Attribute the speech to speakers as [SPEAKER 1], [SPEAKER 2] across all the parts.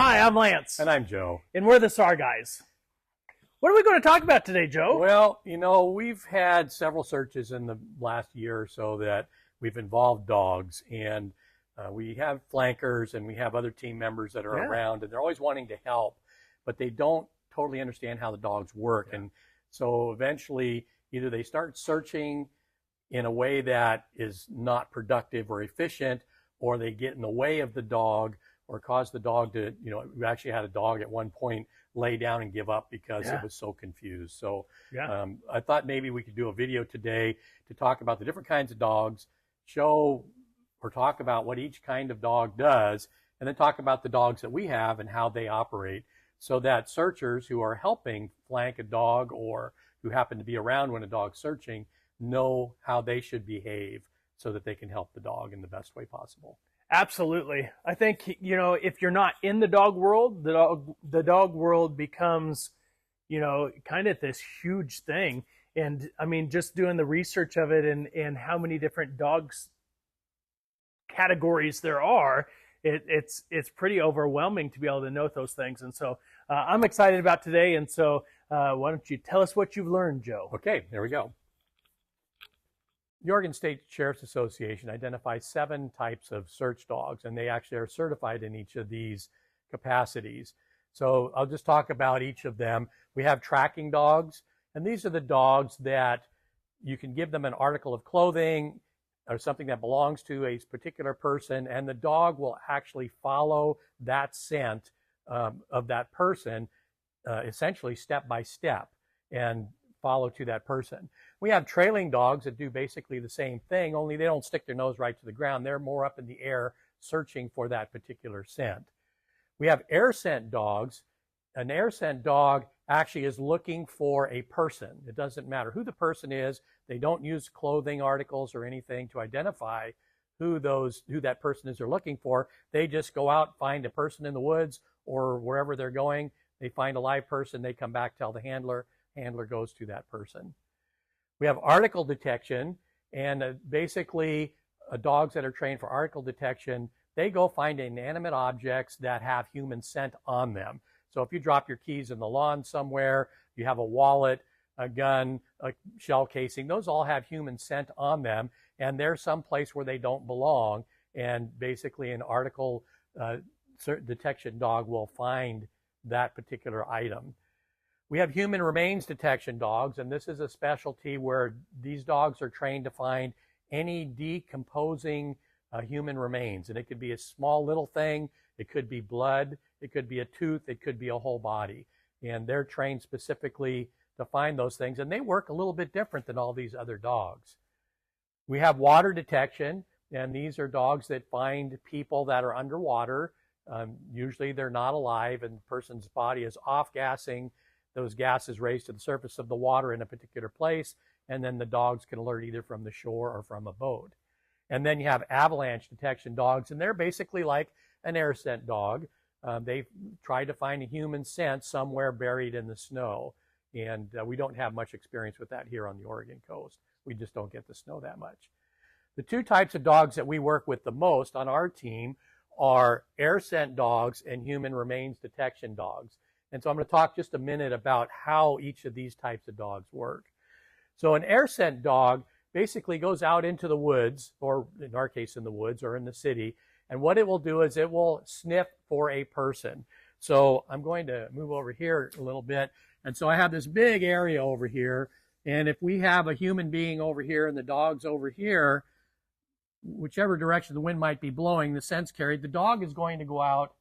[SPEAKER 1] Hi, I'm Lance.
[SPEAKER 2] And I'm Joe.
[SPEAKER 1] And we're the SAR guys. What are we going to talk about today, Joe?
[SPEAKER 2] Well, you know, we've had several searches in the last year or so that we've involved dogs, and we have flankers and we have other team members that are around, and they're always wanting to help, but they don't totally understand how the dogs work. And so eventually either they start searching in a way that is not productive or efficient, or they get in the way of the dog or cause the dog to, you know, we actually had a dog at one point lay down and give up because it was so confused. So I thought maybe we could do a video today to talk about the different kinds of dogs, show or talk about what each kind of dog does, and then talk about the dogs that we have and how they operate, so that searchers who are helping flank a dog or who happen to be around when a dog's searching know how they should behave so that they can help the dog in the best way possible.
[SPEAKER 1] Absolutely. I think, you know, if you're not in the dog world, the dog world becomes, you know, kind of this huge thing. And I mean, just doing the research of it and how many different dogs categories there are, it's pretty overwhelming to be able to know those things. And so I'm excited about today. And so why don't you tell us what you've learned, Joe?
[SPEAKER 2] Okay, there we go. The Oregon State Sheriff's Association identifies 7 types of search dogs, and they actually are certified in each of these capacities. So I'll just talk about each of them. We have tracking dogs, and these are the dogs that you can give them an article of clothing or something that belongs to a particular person, and the dog will actually follow that scent of that person, essentially step by step, and follow to that person. We have trailing dogs that do basically the same thing, only they don't stick their nose right to the ground. They're more up in the air searching for that particular scent. We have air scent dogs. An air scent dog actually is looking for a person. It doesn't matter who the person is. They don't use clothing articles or anything to identify who that person is they're looking for. They just go out, find a person in the woods or wherever they're going. They find a live person. They come back, tell the handler goes to that person. We have article detection, and basically dogs that are trained for article detection, they go find inanimate objects that have human scent on them. So if you drop your keys in the lawn somewhere, you have a wallet, a gun, a shell casing, those all have human scent on them, and they're someplace where they don't belong, and basically an article detection dog will find that particular item. We have human remains detection dogs, and this is a specialty where these dogs are trained to find any decomposing human remains. And it could be a small little thing, it could be blood, it could be a tooth, it could be a whole body. And they're trained specifically to find those things, and they work a little bit different than all these other dogs. We have water detection, and these are dogs that find people that are underwater. Usually they're not alive, and the person's body is off-gassing. Those gases raise to the surface of the water in a particular place, and then the dogs can alert either from the shore or from a boat. And then you have avalanche detection dogs, and they're basically like an air scent dog. They try to find a human scent somewhere buried in the snow, and we don't have much experience with that here on the Oregon coast. We just don't get the snow that much. The 2 types of dogs that we work with the most on our team are air scent dogs and human remains detection dogs. And so I'm going to talk just a minute about how each of these types of dogs work. So an air scent dog basically goes out into the woods, or in our case in the woods or in the city, and what it will do is it will sniff for a person. So I'm going to move over here a little bit. And so I have this big area over here, and if we have a human being over here and the dog's over here, whichever direction the wind might be blowing, the scent's carried, the dog is going to go out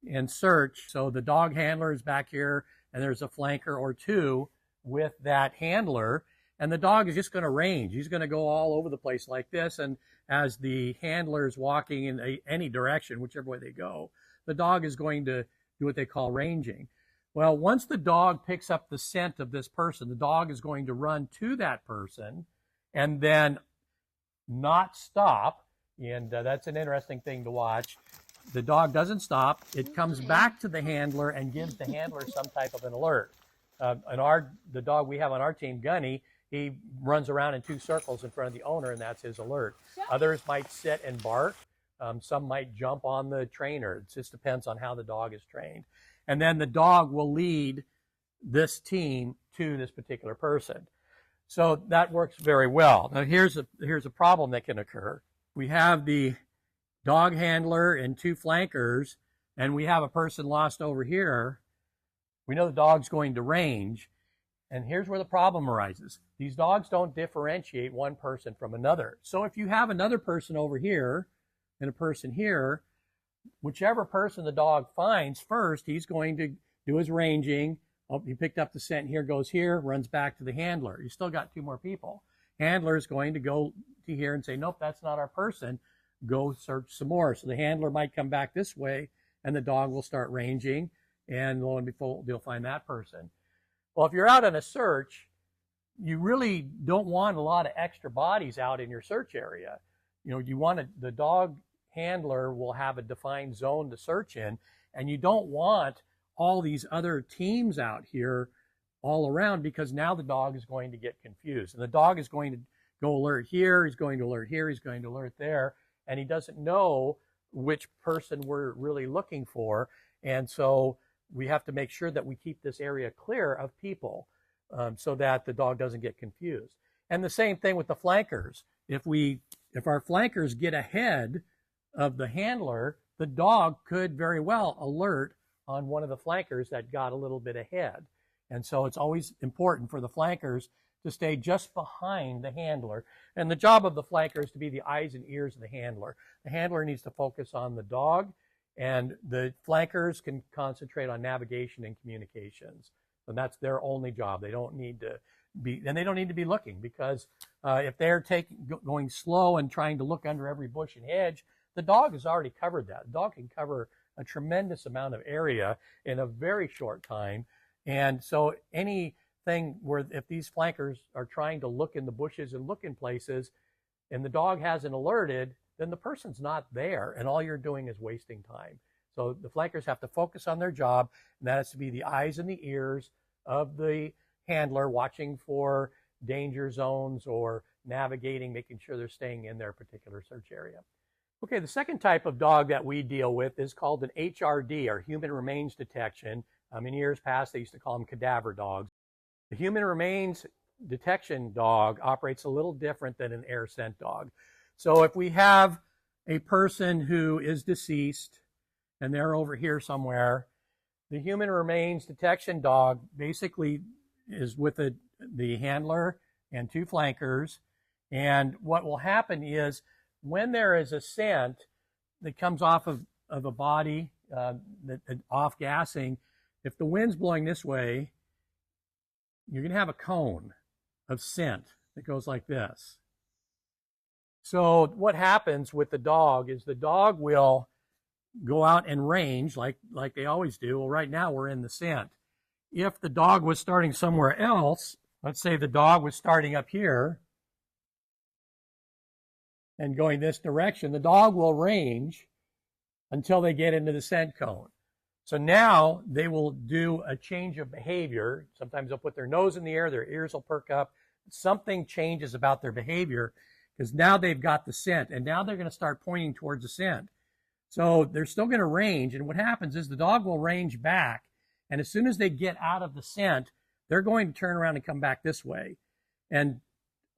[SPEAKER 2] and search. So the dog handler is back here, and there's a flanker or 2 with that handler, and the dog is just going to range. He's going to go all over the place like this, and as the handler is walking in any direction, whichever way they go, the dog is going to do what they call ranging. Well, once the dog picks up the scent of this person, the dog is going to run to that person and then not stop, and that's an interesting thing to watch. The dog doesn't stop. It comes back to the handler and gives the handler some type of an alert. The dog we have on our team, Gunny, he runs around in 2 circles in front of the owner, and that's his alert. Others might sit and bark. Some might jump on the trainer. It just depends on how the dog is trained. And then the dog will lead this team to this particular person. So that works very well. Now here's a problem that can occur. We have the dog handler and 2 flankers, and we have a person lost over here. We know the dog's going to range, and here's where the problem arises. These dogs don't differentiate one person from another. So if you have another person over here and a person here, whichever person the dog finds first, he's going to do his ranging. Oh, he picked up the scent here, goes here, runs back to the handler. You still got 2 more people. Handler is going to go to here and say, nope, that's not our person. Go search some more. So the handler might come back this way, and the dog will start ranging, and lo and behold, they'll find that person. Well, if you're out on a search, you really don't want a lot of extra bodies out in your search area. You know, you want the dog handler will have a defined zone to search in, and you don't want all these other teams out here all around, because now the dog is going to get confused, and the dog is going to go alert here, he's going to alert here, he's going to alert there, and he doesn't know which person we're really looking for. And so we have to make sure that we keep this area clear of people, so that the dog doesn't get confused. And the same thing with the flankers. If our flankers get ahead of the handler, the dog could very well alert on one of the flankers that got a little bit ahead. And so it's always important for the flankers to stay just behind the handler. And the job of the flanker is to be the eyes and ears of the handler. The handler needs to focus on the dog, and the flankers can concentrate on navigation and communications. And that's their only job. They don't need to be, and they don't need to be looking, because if they're going slow and trying to look under every bush and hedge, the dog has already covered that. The dog can cover a tremendous amount of area in a very short time. And so anything where, if these flankers are trying to look in the bushes and look in places, and the dog hasn't alerted, then the person's not there, and all you're doing is wasting time. So the flankers have to focus on their job, and that is to be the eyes and the ears of the handler, watching for danger zones or navigating, making sure they're staying in their particular search area. Okay, the second type of dog that we deal with is called an HRD, or human remains detection. In years past, they used to call them cadaver dogs. The human remains detection dog operates a little different than an air scent dog. So if we have a person who is deceased and they're over here somewhere, the human remains detection dog basically is with the handler and 2 flankers. And what will happen is, when there is a scent that comes off of a body, off gassing, if the wind's blowing this way, you're going to have a cone of scent that goes like this. So what happens with the dog is the dog will go out and range like they always do. Well, right now we're in the scent. If the dog was starting somewhere else, let's say the dog was starting up here and going this direction, the dog will range until they get into the scent cone. So now they will do a change of behavior. Sometimes they'll put their nose in the air, their ears will perk up. Something changes about their behavior, because now they've got the scent, and now they're going to start pointing towards the scent. So they're still going to range, and what happens is the dog will range back, and as soon as they get out of the scent, they're going to turn around and come back this way. And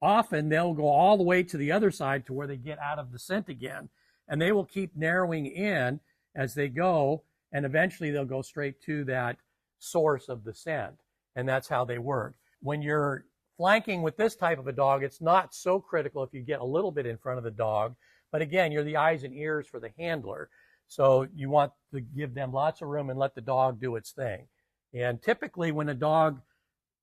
[SPEAKER 2] often they'll go all the way to the other side to where they get out of the scent again, and they will keep narrowing in as they go, and eventually they'll go straight to that source of the scent, and that's how they work. When you're flanking with this type of a dog, it's not so critical if you get a little bit in front of the dog, but again, you're the eyes and ears for the handler, so you want to give them lots of room and let the dog do its thing. And typically when a dog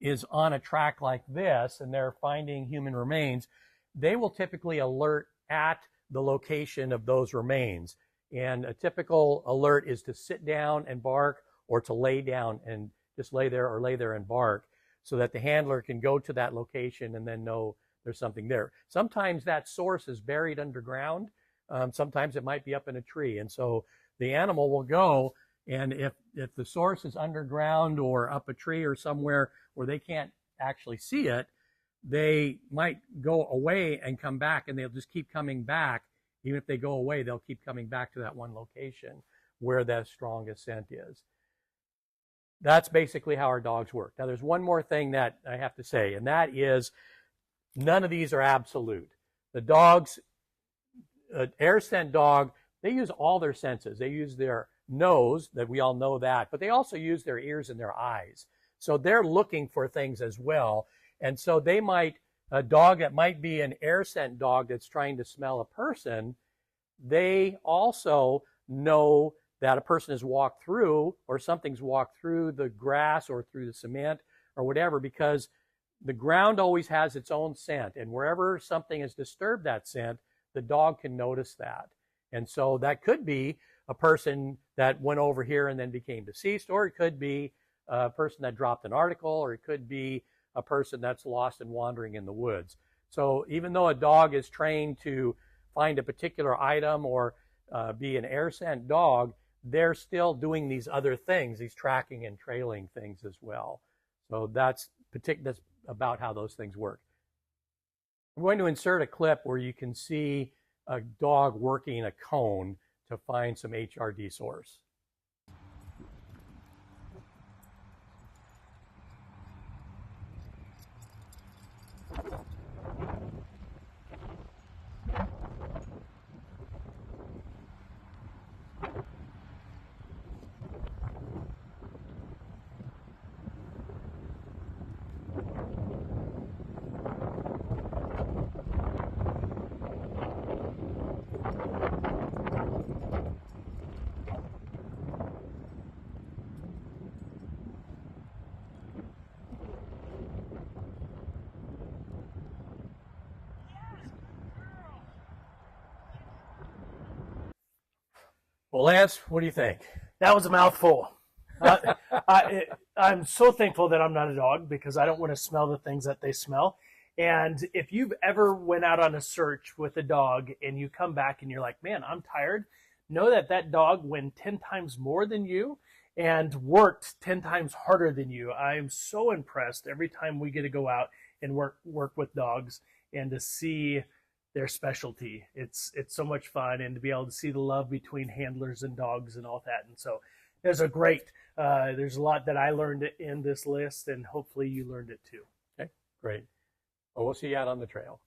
[SPEAKER 2] is on a track like this and they're finding human remains, they will typically alert at the location of those remains. And a typical alert is to sit down and bark, or to lay down and just lay there, or lay there and bark, so that the handler can go to that location and then know there's something there. Sometimes that source is buried underground. Sometimes it might be up in a tree. And so the animal will go, and if the source is underground or up a tree or somewhere where they can't actually see it, they might go away and come back, and they'll just keep coming back Even if they go away, they'll keep coming back to that one location where the strongest scent is. That's basically how our dogs work. Now, there's one more thing that I have to say, and that is none of these are absolute. The dogs, air scent dog, they use all their senses. They use their nose, that we all know that, but they also use their ears and their eyes. So they're looking for things as well. And so they might, a dog that might be an air scent dog that's trying to smell a person, they also know that a person has walked through or something's walked through the grass or through the cement or whatever, because the ground always has its own scent. And wherever something has disturbed that scent, the dog can notice that. And so that could be a person that went over here and then became deceased, or it could be a person that dropped an article, or it could be a person that's lost and wandering in the woods. So even though a dog is trained to find a particular item or be an air scent dog, they're still doing these other things, these tracking and trailing things as well. So that's about how those things work. I'm going to insert a clip where you can see a dog working a cone to find some HRD source. Well, Lance, what do you think?
[SPEAKER 1] That was a mouthful. I'm so thankful that I'm not a dog, because I don't want to smell the things that they smell. And if you've ever went out on a search with a dog and you come back and you're like, man, I'm tired, know that that dog went 10 times more than you and worked 10 times harder than you. I'm so impressed every time we get to go out and work with dogs and to see their specialty. It's so much fun, and to be able to see the love between handlers and dogs and all that. And so there's a lot that I learned in this list, and hopefully you learned it too.
[SPEAKER 2] Okay, great. Well, we'll see you out on the trail.